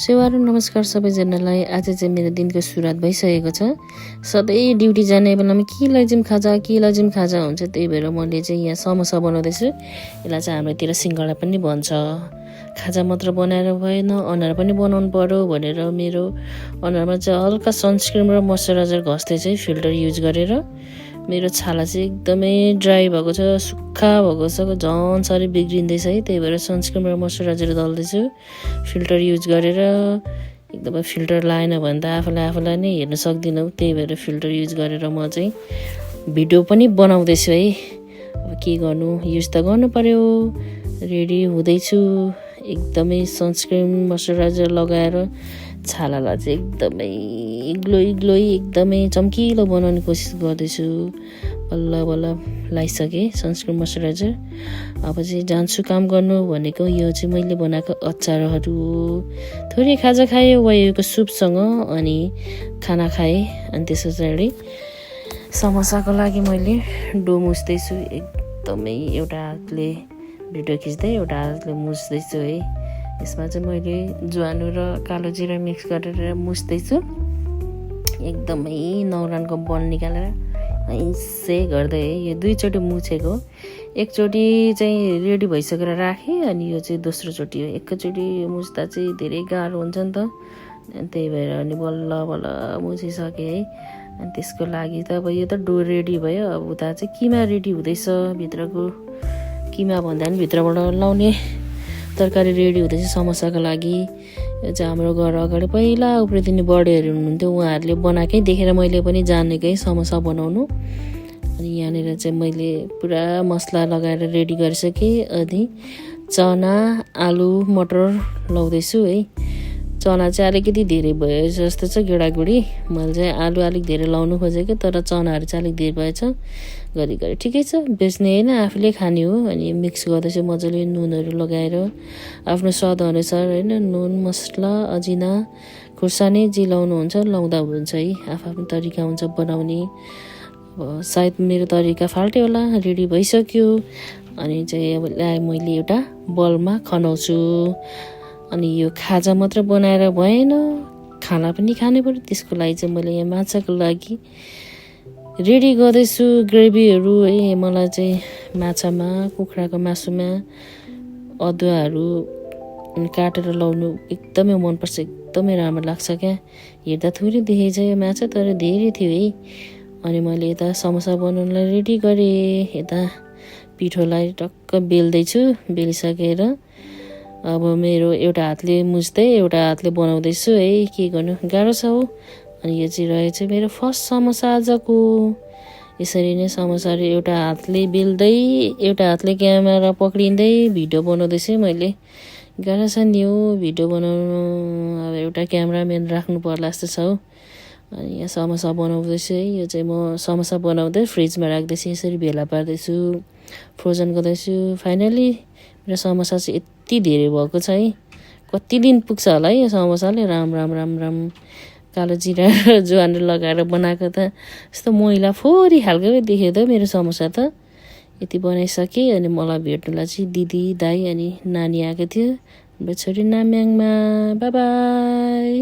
सेवारो नमस्कार सबैजनालाई। आज चाहिँ मेरो दिनको सुरुवात भइसकेको छ। सधैँ ड्युटी जाने बेलामा के लैजाउँ खाजा हुन्छ, त्यही भएर मैले चाहिँ यहाँ समोसा बनाउँदैछु। यसलाई चाहिँ हाम्रोतिर सिङ्गडा पनि भन्छ। खाजा मात्र बनाएर भएन, अनुहार पनि बनाउनु पर्यो भनेर मेरो अनुहारमा चाहिँ हल्का सनस्क्रिन र मोइस्चराइजर घस्दै चाहिँ फिल्टर युज गरेर मेरो छाला चाहिँ एकदमै ड्राई भएको छ, सुक्खा भएको छ, झन् साह्रै बिग्रिँदैछ है। त्यही भएर सनस्क्रिन र मोइस्चराइजर दल्दैछु फिल्टर युज गरेर। एकदमै फिल्टर लाएन भने त आफूलाई नै हेर्न सक्दिनँ, त्यही भएर फिल्टर युज गरेर म चाहिँ भिडियो पनि बनाउँदैछु है। अब के गर्नु, युज त गर्नु पर्यो। रेडी हुँदैछु, एकदमै सनस्क्रिन मोइस्चराइजर लगाएर छालालाई चाहिँ एकदमै ग्लोई एकदमै चम्किलो बनाउने कोसिस गर्दैछु। बल्ल लगाइसकेँ सनस्क्रिन मोइस्चराइजर। अब चाहिँ जान्छु काम गर्नु भनेको। यो चाहिँ मैले बनाएको अचारहरू, थोरै खाजा खाएँ वायुको सुपसँग, अनि खाना खाएँ। अनि त्यस पछाडि समोसाको लागि मैले डो मुस्दैछु। एकदमै एउटा हातले भिडियो खिच्दै एउटा हातले मुस्दैछु है। यसमा चाहिँ मैले ज्वानो र कालो जिरा मिक्स गरेर मुस्दैछु। एकदमै नौरानको बल निकालेर ऐसे गर्दै है। यो दुईचोटि मुछेको, एकचोटि चाहिँ रेडी भइसकेर राखेँ, अनि यो चाहिँ दोस्रो चोटि हो। एकैचोटि मुछ्दा चाहिँ धेरै गाह्रो हुन्छ नि त, त्यही भएर अनि बल्ल मुछिसकेँ है। अनि त्यसको लागि त अब यो त डो रेडी भयो। अब उता चाहिँ किमा रेडी हुँदैछ। भित्रको किमा भन्दा पनि भित्रबाट लाउने तरकारी रेडी हुँदैछ समोसाको लागि। यो चाहिँ हाम्रो घर अगाडि पहिला उप्रिदिने बडेहरू हुनुहुन्थ्यो, उहाँहरूले बनाएकै देखेर मैले पनि जानेकै समोसा बनाउनु। अनि यहाँनिर चाहिँ मैले पुरा मसला लगाएर रेडी गरिसकेँ। अनि चना, आलु, मटर लाउँदैछु है। चना चाहिँ अलिकति धेरै भयो जस्तो छ, गेडागुडी। मैले चाहिँ आलु अलिक धेरै लाउनु खोजेको, तर चनाहरू चाहिँ अलिक धेरै भएछ। घरि ठिकै छ, बेच्ने होइन आफूले खाने हो। अनि मिक्स गर्दैछु मजाले, नुनहरू लगाएर आफ्नो स्वाद अनुसार होइन। नुन, मसला, अजिना, खुर्सानी जे लाउनुहुन्छ लाउँदा हुन्छ है। आफ्नो तरिका हुन्छ बनाउने। अब सायद मेरो तरिका फाल्टै होला। रेडी भइसक्यो। अनि चाहिँ अब मैले एउटा बलमा खनाउँछु। अनि यो खाजा मात्र बनाएर भएन, खाना पनि खानु पर्यो। त्यसको लागि चाहिँ मैले यहाँ माछाको लागि रेडी गर्दैछु ग्रेभीहरू है। मलाई चाहिँ माछामा, कुखुराको मासुमा अदुवाहरू काटेर लाउनु एकदमै मनपर्छ, एकदमै राम्रो लाग्छ क्या। हेर्दा थोरै देखेको छ यो माछा, तर धेरै थियो है। अनि मैले यता समोसा बनाउनलाई रेडी गरेँ। यता पिठोलाई टक्क बेल्दैछु। बेलिसकेर अब मेरो एउटा हातले मुछ्दै एउटा हातले बनाउँदैछु है। के गर्नु, गाह्रो छ हो। अनि यो चाहिँ रहेछ मेरो फर्स्ट समोसा आजको। यसरी नै समोसाहरू एउटा हातले बेल्दै एउटा हातले क्यामेरा पक्रिँदै भिडियो बनाउँदैछु मैले। गाह्रो छ नि हो भिडियो बनाउनु। अब एउटा क्यामेराम्यान राख्नु पर्ला जस्तो छ हौ। अनि यहाँ समोसा बनाउँदैछु है। यो चाहिँ म समोसा बनाउँदै फ्रिजमा राख्दैछु, यसरी भेला पार्दैछु, फ्रोजन गर्दैछु। फाइनली मेरो समोसा चाहिँ यति धेरै भएको छ है। कति दिन पुग्छ होला है यो समोसाले। राम कालो जिरा र ज्वानो लगाएर बनाएको त यस्तो मैला फोरी खालको देख्यो त मेरो समोसा त। यति बनाइसकेँ। अनि मलाई भेट्नुलाई चाहिँ दिदी, दाइ अनि नानी आएको थियो। हाम्रो छोरी नाम्याङमा। By by.